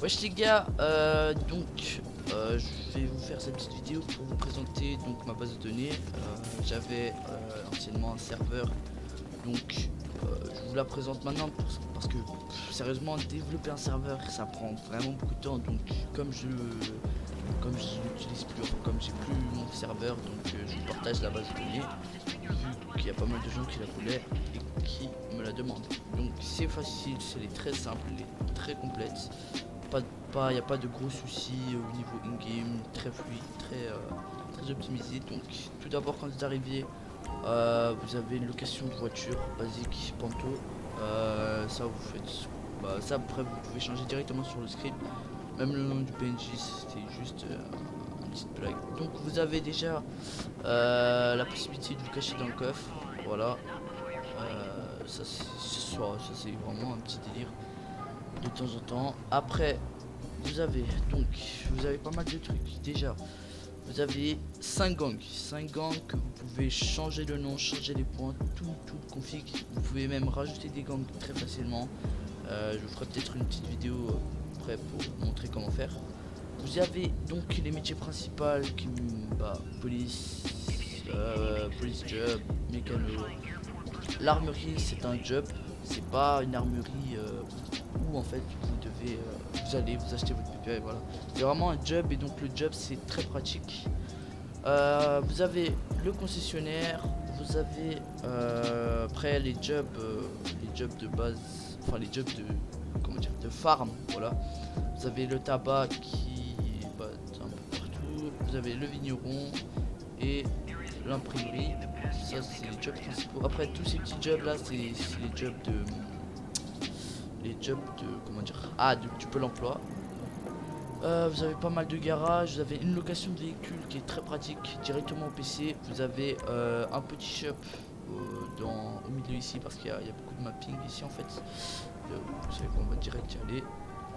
Wesh les gars, je vais vous faire cette petite vidéo pour vous présenter donc ma base de données. J'avais anciennement un serveur, je vous la présente maintenant parce que sérieusement développer un serveur ça prend vraiment beaucoup de temps. Donc comme je l'utilise plus, enfin, comme j'ai plus mon serveur, je partage la base de données vu qu'il y a pas mal de gens qui la voulaient et qui me la demandent. Donc c'est facile, c'est très simple, elle est très complète. Il n'y a pas de gros soucis au niveau in-game, très fluide, très optimisé. Donc tout d'abord quand vous arrivez, vous avez une location de voiture basique Panto. Ça vous faites, ça après vous pouvez changer directement sur le script. Même le nom du PNJ c'était juste une petite blague. Donc vous avez déjà la possibilité de vous cacher dans le coffre. Voilà. Ça c'est vraiment un petit délire de temps en temps. Après vous avez donc vous avez pas mal de trucs déjà. Vous avez 5 gangs, 5 gangs que vous pouvez changer le nom, changer les points, tout le config. Vous pouvez même rajouter des gangs très facilement. Je vous ferai peut-être une petite vidéo après pour vous montrer comment faire. Vous avez donc les métiers principaux qui police, police job, mécano. L'armurerie c'est un job, c'est pas une armurerie où en fait vous devez vous allez vous acheter votre PPA et voilà. C'est vraiment un job et donc le job c'est très pratique. Vous avez le concessionnaire, vous avez après les jobs de base, enfin les jobs de comment dire de farm, voilà. Vous avez le tabac qui est un peu partout, vous avez le vigneron et l'imprimerie. Ça c'est les jobs principaux. Après tous ces petits jobs là c'est les jobs de comment dire du Pôle emploi. Vous avez pas mal de garages, vous avez une location de véhicules qui est très pratique directement au PC. Vous avez un petit shop au milieu ici parce qu'il y a beaucoup de mapping ici en fait. Vous savez qu'on va direct y aller.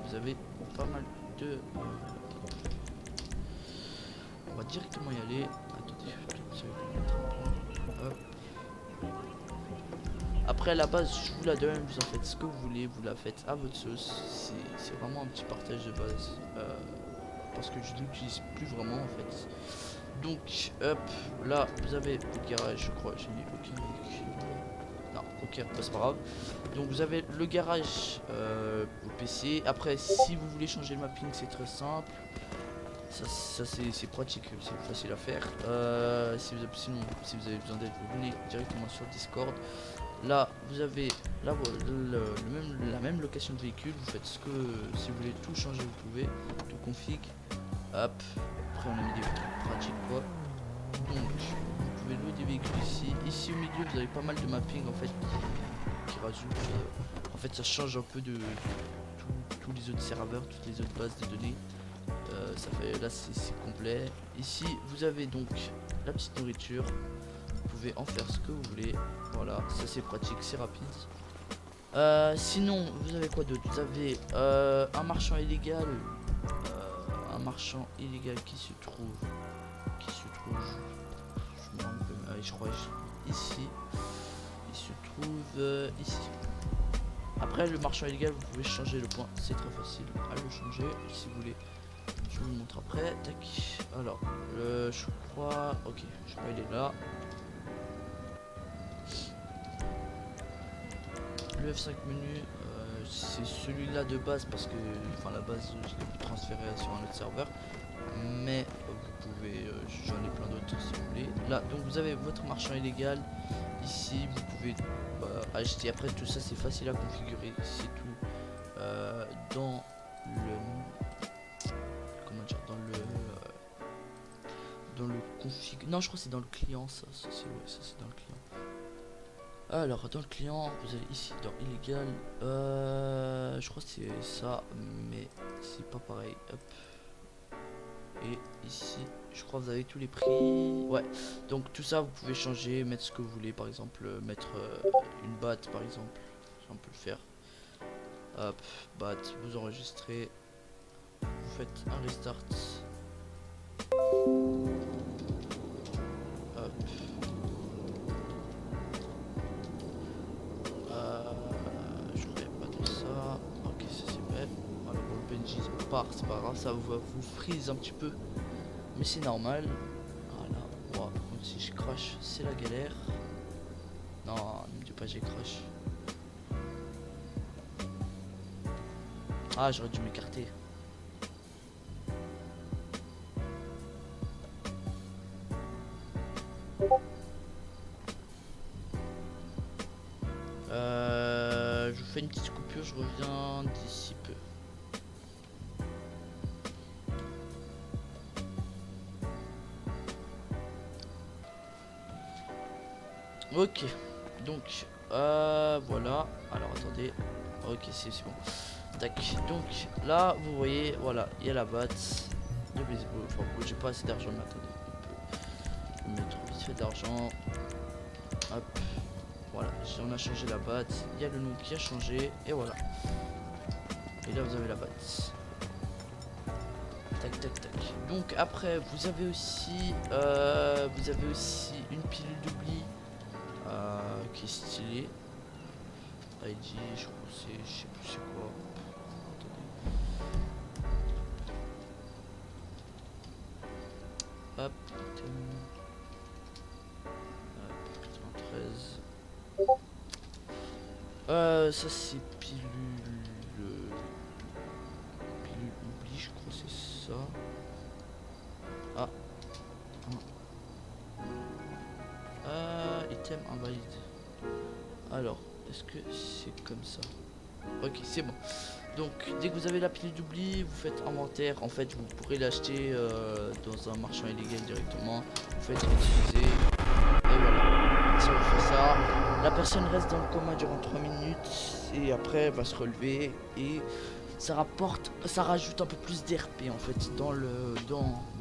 Vous avez pas mal de... on va directement y aller. Attendez, vous savez qu'on va mettre un point. Hop. Après la base je vous la donne, vous en faites ce que vous voulez, vous la faites à votre sauce. C'est vraiment un petit partage de base. Parce que je l'utilise plus vraiment en fait. Donc hop, là vous avez le garage, je crois, j'ai mis aucun véhicule. Non, ok, c'est pas grave. Donc vous avez le garage au PC. Après si vous voulez changer le mapping c'est très simple. Ça c'est pratique, c'est facile à faire. Sinon si vous avez besoin d'aide, vous venez directement sur Discord. Là vous avez la même location de véhicule. Vous faites ce que si vous voulez tout changer vous pouvez, tout config. Hop, après on a mis des trucs pratiques quoi. Donc vous pouvez louer des véhicules ici. Ici au milieu vous avez pas mal de mapping en fait qui rajoute. En fait ça change un peu de tous les autres serveurs, toutes les autres bases de données. Ça fait là c'est complet. Ici vous avez donc la petite nourriture. Vous pouvez en faire ce que vous voulez. Voilà, ça c'est pratique, c'est rapide. Sinon vous avez quoi d'autre? Vous avez un marchand illégal. Marchand illégal qui se trouve je me rappelle, je crois ici il se trouve ici. Après le marchand illégal vous pouvez changer le point, c'est très facile à le changer si vous voulez, je vous le montre après. Tac, alors je crois ok, je crois il est là, le F5 menu. C'est celui-là de base parce que enfin la base je l'ai transféré sur un autre serveur, mais vous pouvez j'en ai plein d'autres si vous voulez. Là donc vous avez votre marchand illégal ici, vous pouvez acheter. Après tout ça c'est facile à configurer, c'est tout dans le comment dire dans le config, non je crois que c'est dans le client, ça c'est ouais, ça c'est dans le client. Alors dans le client vous allez ici dans illégal, je crois que c'est ça mais c'est pas pareil. Hop. Et ici je crois que vous avez tous les prix, ouais. Donc tout ça vous pouvez changer, mettre ce que vous voulez, par exemple mettre une batte par exemple, ça on peut le faire. Hop, batte, vous enregistrez, vous faites un restart. Hop. Je ferai pas de ça. Ok, ça c'est fait. Voilà pour le PNJ c'est pas grave, ça vous freeze un petit peu, mais c'est normal. Voilà, wow. Donc si je crash c'est la galère. Non, ne me dis pas j'ai crash. Ah, j'aurais dû m'écarter. Je fais une petite coupure, je reviens d'ici peu. Ok, donc voilà. Alors attendez. Ok, c'est bon. Tac. Donc là, vous voyez, voilà, il y a la batte de baseball. Enfin, j'ai pas assez d'argent, mais attendez. On peut mettre vite fait d'argent. Hop. Voilà, on a changé la batte. Il y a le nom qui a changé. Et voilà. Et là, vous avez la batte. Tac, tac, tac. Donc après, vous avez aussi une pilule d'oubli qui est stylée. ID, je crois que c'est, je sais plus c'est quoi. Attendez. Hop. 13. Ça c'est pilule oubli, je crois que c'est ça. Item invalide. Alors, est-ce que c'est comme ça? Ok, c'est bon. Donc, dès que vous avez la pilule d'oubli, vous faites inventaire. En fait, vous pourrez l'acheter dans un marchand illégal directement. Vous faites utiliser. Et voilà. Ça vous fait ça. La personne reste dans le coma durant 3 minutes. Et après, elle va se relever. Et ça rajoute un peu plus d'RP en fait.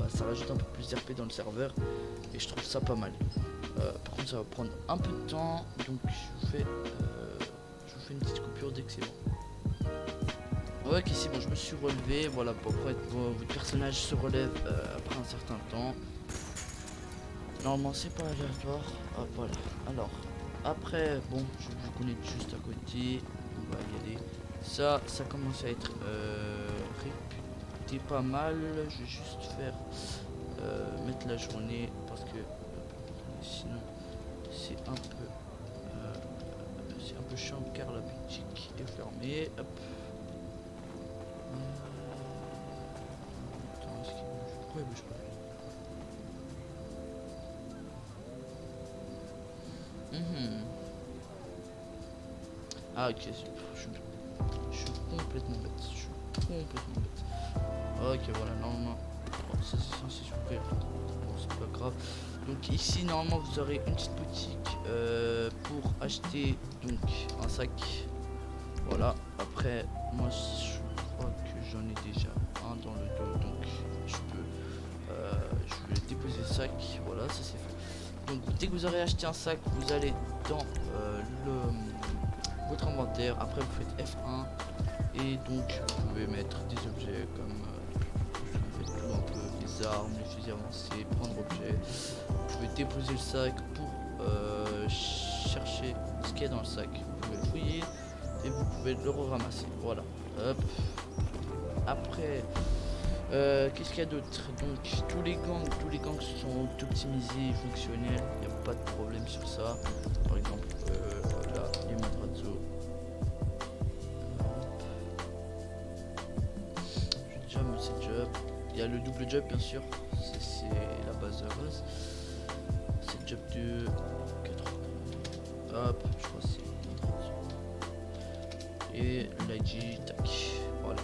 Ça rajoute un peu plus d'RP dans le serveur. Et je trouve ça pas mal. Par contre, ça va prendre un peu de temps. Donc, je vous fais une petite coupure dès que c'est bon. Ok, c'est bon, je me suis relevé. Voilà, votre personnage se relève après un certain temps. Normalement, c'est pas aléatoire. Ah, voilà. Alors, après, bon, je vous connais juste à côté. On va y aller. Ça commence à être réputé pas mal. Je vais juste faire mettre la journée parce que sinon c'est un peu chiant car la boutique est fermée. Hop. Attends, est-ce qu'il bouge? Pourquoi il bouge pas? Ah ok, je suis complètement bête. Ok, voilà, normalement, bon, ça c'est censé s'ouvrir. Bon, c'est pas grave. Donc ici, normalement, vous aurez une petite boutique pour acheter donc un sac. Voilà. Après, moi, je crois que j'en ai déjà un dans le dos, donc je vais déposer le sac. Voilà, ça c'est fait. Donc dès que vous aurez acheté un sac, vous allez dans votre inventaire. Après, vous faites F1 et donc vous pouvez mettre des objets comme vous faites tout un peu, les armes, les fusils avancés, prendre objet. Vous pouvez déposer le sac pour chercher ce qu'il y a dans le sac. Vous pouvez le fouiller et vous pouvez le ramasser. Voilà. Hop. Après, qu'est-ce qu'il y a d'autre? Donc tous les gangs sont optimisés et fonctionnels. Il n'y a pas de problème sur ça. Par exemple, là, il y a Madrazo. J'ai déjà mis ce job. Il y a le double job bien sûr. C'est la base de la base. C'est le job de 80. Hop, je crois que c'est Madrazo. Et l'IG, tac. Voilà.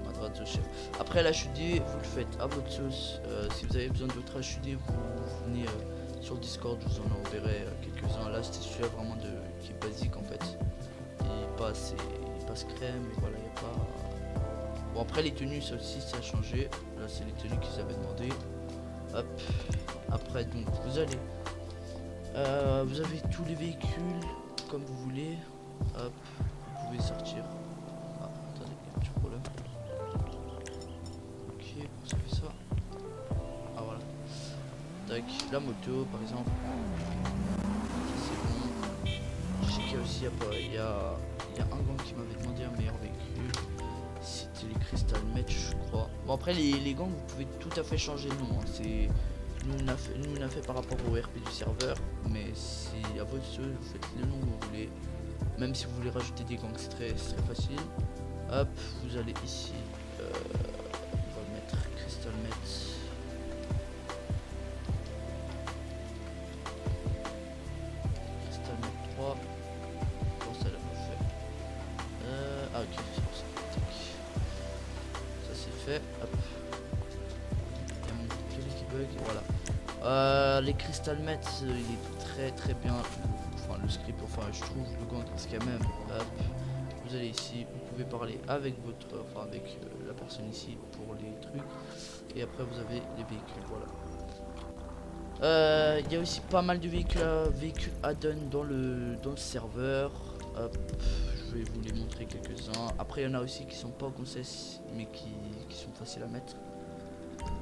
Madrazo chef. Après l'HUD, vous le faites à votre sauce. Si vous avez besoin d'autres HUD, vous venez sur le Discord, je vous en enverrai quelques-uns. Là, c'était celui-là vraiment qui est basique en fait. Il passe crème, et voilà, il n'y a pas. Bon, après les tenues, ça aussi, ça a changé. Là, c'est les tenues qu'ils avaient demandé. Hop. Après, donc, vous avez tous les véhicules comme vous voulez. Hop. Vous pouvez sortir. Ah, attendez, il y a un petit problème. Ok, ça fait ça. Ah, voilà. Tac, la moto, par exemple. C'est bon. Je sais qu'il y a aussi, il y a un gang qui m'avait demandé un meilleur véhicule. C'était les Crystal Bon après les gangs vous pouvez tout à fait changer de nom, hein. C'est nous on a fait par rapport au RP du serveur, mais c'est à votre souhait, vous faites le nom que vous voulez. Même si vous voulez rajouter des gangs, c'est très facile. Hop, vous allez ici, on va mettre Crystal Met. Crystal Met 3. Bon, ça l'a pas fait. Ah ok, c'est pour ça. Tac. Ça c'est fait. Hop. Il y a mon clavier qui bug, voilà. Les Crystal Met, il est très bien. Enfin le script, enfin je trouve le gang parce qu'il y a même. Hop. Vous allez ici, vous pouvez parler avec votre, enfin avec la personne ici pour les trucs, et après vous avez les véhicules, voilà. Il y a aussi pas mal de véhicules add-on dans le serveur. Hop, je vais vous les montrer quelques-uns. Après il y en a aussi qui sont pas au concess mais qui sont faciles à mettre.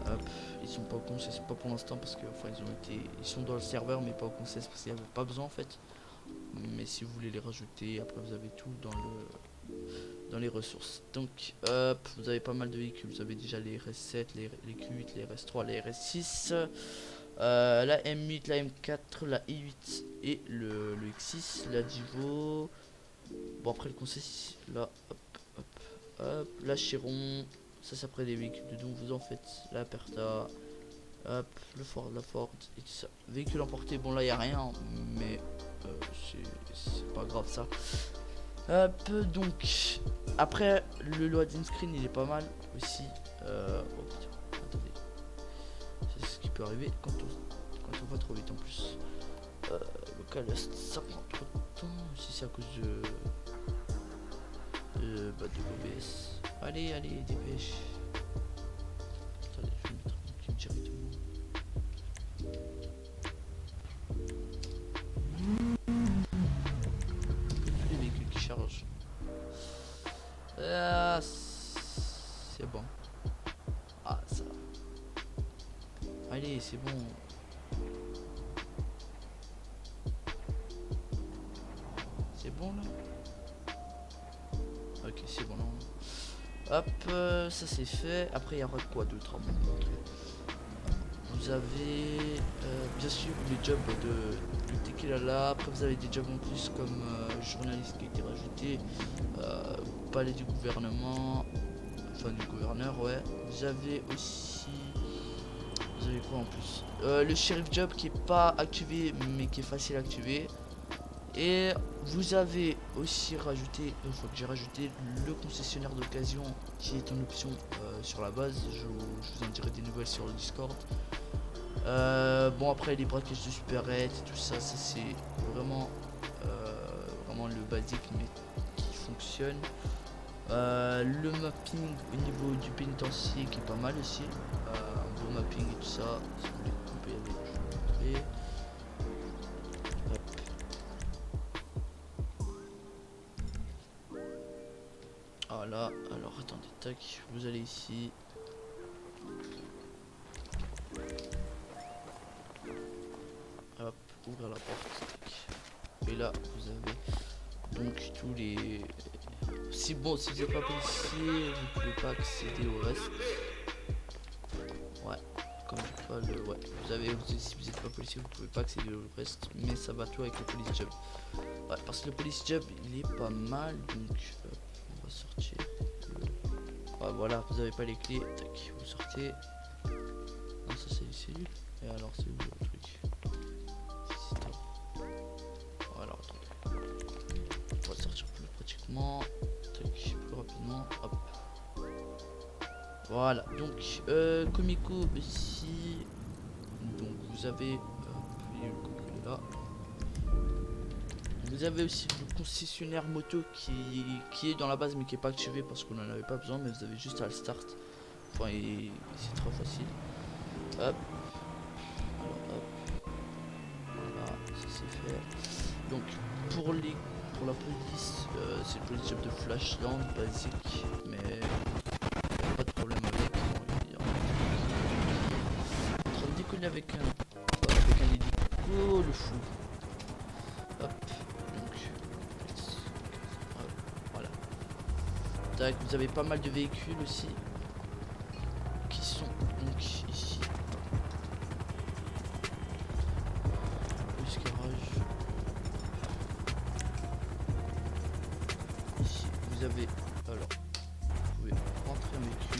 Hop, ils sont pas au concess, pas pour l'instant parce que enfin ils sont dans le serveur mais pas au concess parce qu'il n'y avait pas besoin en fait. Mais si vous voulez les rajouter, après vous avez tout dans les ressources. Donc hop, vous avez pas mal de véhicules. Vous avez déjà les RS7, les Q8, les RS3, les RS6, la M8, la M4, la I8 et le X6, la Divo. Bon après le conseil là, hop, la Chiron. Ça c'est après des véhicules de dont vous en faites. La Perta, hop, le Ford, la Ford et tout ça. Véhicule emporté, bon là il y a rien, mais c'est pas grave ça. Hop, donc après le loading screen il est pas mal aussi. Oh putain, attendez, c'est ce qui peut arriver quand on va trop vite en plus. Local ça prend trop de temps si c'est à cause de l'OBS. Allez dépêche. Attendez, je vais mettre un clip directement. Les véhicules qui chargent. Ah, c'est bon. Ah ça. Allez, c'est bon. C'est bon là. Ok, c'est bon là. Hop, ça c'est fait. Après il y aura quoi d'autre à vous montrer. Vous avez bien sûr les jobs de Tequila là. Après vous avez des jobs en plus comme journaliste qui a été rajouté. Palais du gouvernement. Enfin du gouverneur, ouais. Vous avez aussi. Vous avez quoi en plus, le sheriff job qui est pas activé mais qui est facile à activer. Et vous avez aussi rajouté, enfin que j'ai rajouté le concessionnaire d'occasion qui est en option sur la base. Je vous en dirai des nouvelles sur le Discord. Bon après les braquages de supérette et tout ça, ça c'est vraiment le basique mais qui fonctionne. Le mapping au niveau du pénitencier qui est pas mal aussi. Un beau mapping et tout ça. Si vous voulez, on peut y aller. Je vais vous montrer. Voilà, alors attendez, tac, vous allez ici. Hop, ouvrir la porte, tac. Et là, vous avez donc tous les... Si bon, si vous n'êtes pas policier, vous pouvez pas accéder au reste. Ouais, comme pas le... Ouais, si vous n'êtes pas policier, vous pouvez pas accéder au reste. Mais ça va tout avec le police job. Ouais, parce que le police job, il est pas mal, donc... on va sortir. Ah, voilà, vous avez pas les clés, tac, vous sortez. Non, ça c'est les cellules. Et alors c'est où le truc? Voilà, attendez. On va sortir plus pratiquement. Tac, plus rapidement. Hop. Voilà, donc Comico ici. Donc vous avez là. Vous avez aussi le concessionnaire moto qui est dans la base mais qui est pas activé parce qu'on en avait pas besoin, mais vous avez juste à le start. Enfin, c'est trop facile. Hop. Alors, hop. Voilà, ça c'est fait. Donc pour la police, c'est le police job de Flashland basique, mais pas de problème avec. En train de déconner avec un hélico, le fou. Hop. Voilà. Tac, vous avez pas mal de véhicules aussi.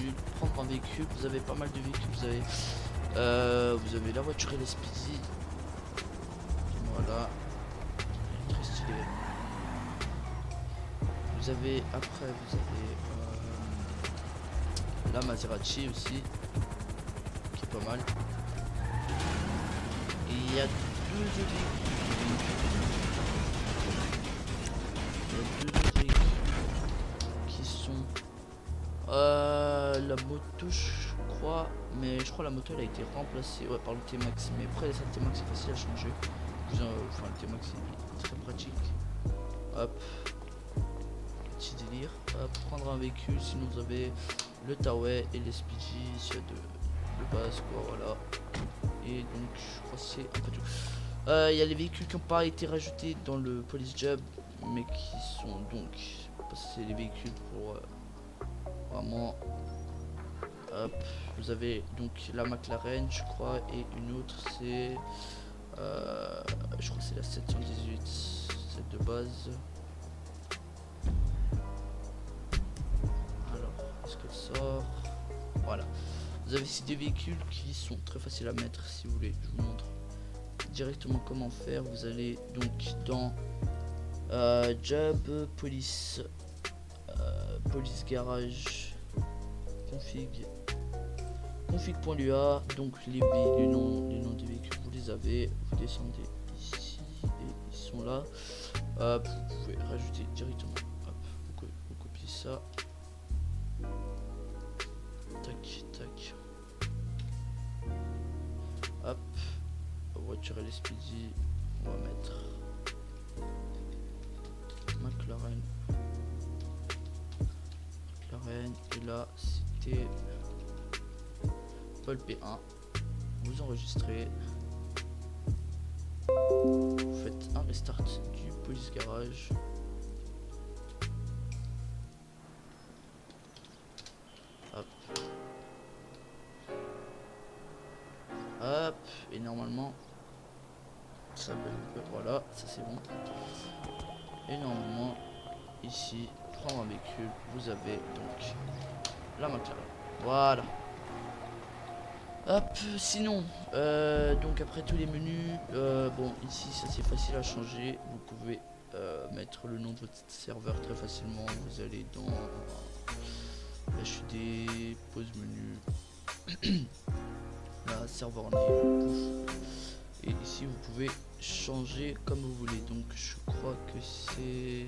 menu, prendre un véhicule. Vous avez pas mal de véhicules. Vous avez la voiture et les speedy. Voilà, très stylé. Vous avez la Maserati aussi, qui est pas mal. Et il y a deux autres véhicules qui sont la moto, je crois, mais je crois la moto elle a été remplacée par le T-Max. Mais après ça, le T-Max c'est facile à changer. Enfin le T-Max est très pratique. Hop, petit délire. Hop, prendre un véhicule, sinon vous avez le Tawai et les Speedy, s'il y a de base quoi, voilà. Et donc je crois que c'est un peu tout. Il y a les véhicules qui n'ont pas été rajoutés dans le Police Job, mais qui sont donc, parce que c'est les véhicules pour vraiment. Hop, vous avez donc la McLaren je crois, et une autre c'est je crois que c'est la 718, celle de base. Alors est-ce qu'elle sort? Voilà, vous avez ici des véhicules qui sont très faciles à mettre. Si vous voulez je vous montre directement comment faire. Vous allez donc dans Job, police, police garage, config.lua. donc les noms des véhicules vous les avez, vous descendez ici et ils sont là. Vous pouvez rajouter directement. Hop, vous copiez ça. Tac tac. Hop, voiture et les speedy, on va mettre McLaren, et là c'était Paul P1. Vous enregistrez, vous faites un restart du police garage. Hop. Hop, et normalement ça peut, voilà, ça c'est bon. Et normalement ici, prendre un véhicule, vous avez donc la McLaren. Voilà. Hop, sinon donc après tous les menus, bon ici ça c'est facile à changer. Vous pouvez mettre le nom de votre serveur très facilement. Vous allez dans HUD, pause menu, là serveur name, et ici vous pouvez changer comme vous voulez. Donc je crois que c'est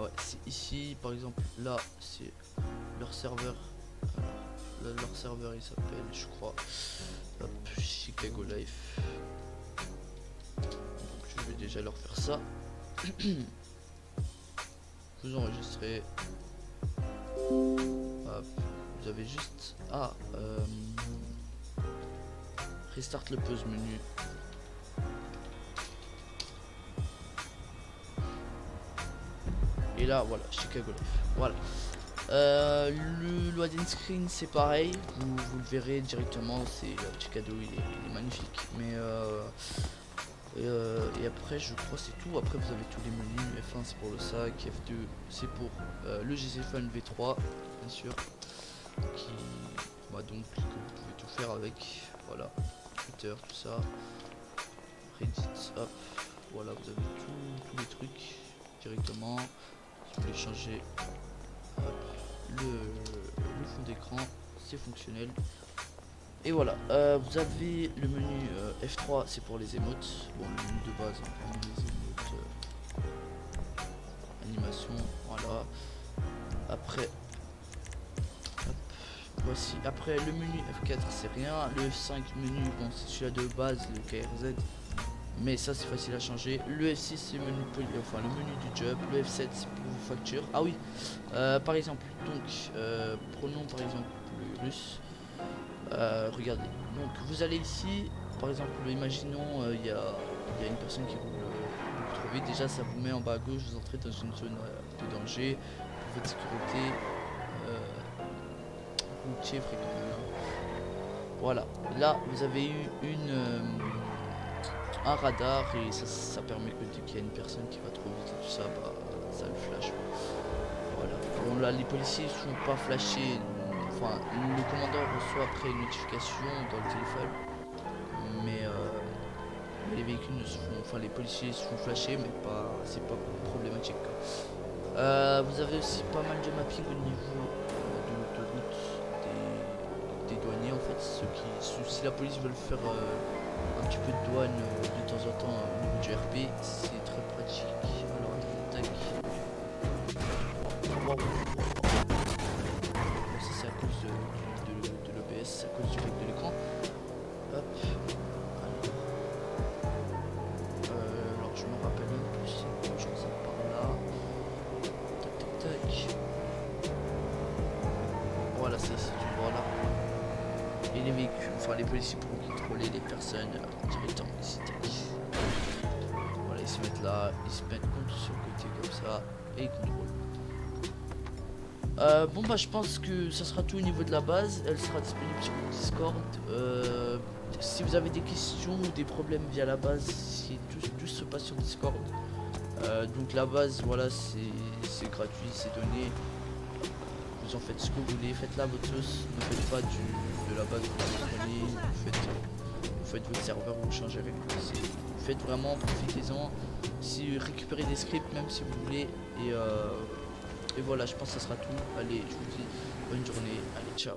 ouais, c'est ici par exemple, là c'est leur serveur. Leur serveur il s'appelle, je crois, hop, Chicago Life. Donc je vais déjà leur faire ça. Vous enregistrez. Hop, vous avez juste à restart le pause menu. Et là voilà, Chicago Life. Voilà. Le loading screen c'est pareil, vous le verrez directement, c'est le petit cadeau, il est magnifique. Mais et après je crois c'est tout. Après vous avez tous les menus. F1 c'est pour le sac, F2 c'est pour le GC-Fun V3 bien sûr, qui bah, donc que vous pouvez tout faire avec, voilà, Twitter, tout ça, Reddit, hop, voilà, vous avez tous les trucs directement. Si vous voulez changer hop, le fond d'écran, c'est fonctionnel. Et voilà, vous avez le menu F3, c'est pour les émotes. Bon, le menu de base, hein, les émotes, animation, voilà. Après, hop, voici. Après, le menu F4, c'est rien. Le F5 menu, bon, c'est celui-là de base, le KRZ. Mais ça c'est facile à changer. Le F6 c'est le menu, enfin le menu du job. Le F7 c'est pour vos factures. Ah oui, par exemple, donc prenons par exemple le russe. Regardez, donc vous allez ici, par exemple, imaginons il y a une personne qui roule beaucoup trop vite. Déjà ça vous met en bas à gauche, vous entrez dans une zone de danger pour votre sécurité routier fréquemment. Voilà, là vous avez eu un radar, et ça permet que dès qu'il y a une personne qui va trop vite et tout ça, bah ça le flash. Voilà, bon voilà, les policiers sont pas flashés. Enfin, le commandant reçoit après une notification dans le téléphone, mais les véhicules ne se font, enfin les policiers se font flasher, mais pas, c'est pas problématique. Vous avez aussi pas mal de mapping au niveau de l'autoroute des douaniers en fait, si la police veut faire un petit peu de douane de temps en temps au niveau du RP, c'est très pratique. Alors tac. Wow. Bon, ça c'est à cause de l'OBS, c'est à cause du lag de l'écran. Hop. Alors je me rappelle un peu, c'est quoi, je pense par là. Tac tac tac. Voilà, c'est cet endroit là. Et les véhicules, enfin les policiers pourront contrôler les personnes directement ici. Tac. Voilà, ils se mettent là, ils se mettent contre sur le côté comme ça et ils contrôlent. Bon bah je pense que ça sera tout au niveau de la base, elle sera disponible sur mon Discord. Si vous avez des questions ou des problèmes via la base, tout se passe sur Discord. Donc la base, voilà, c'est gratuit, c'est donné. Vous en faites ce que vous voulez, faites là votre sauce, ne faites pas de la base, vous prenez, vous faites votre serveur, vous changez avec le. Faites vraiment, profitez-en. Si récupérez des scripts même si vous voulez et voilà, je pense que ça sera tout. Allez, je vous dis bonne journée, allez ciao.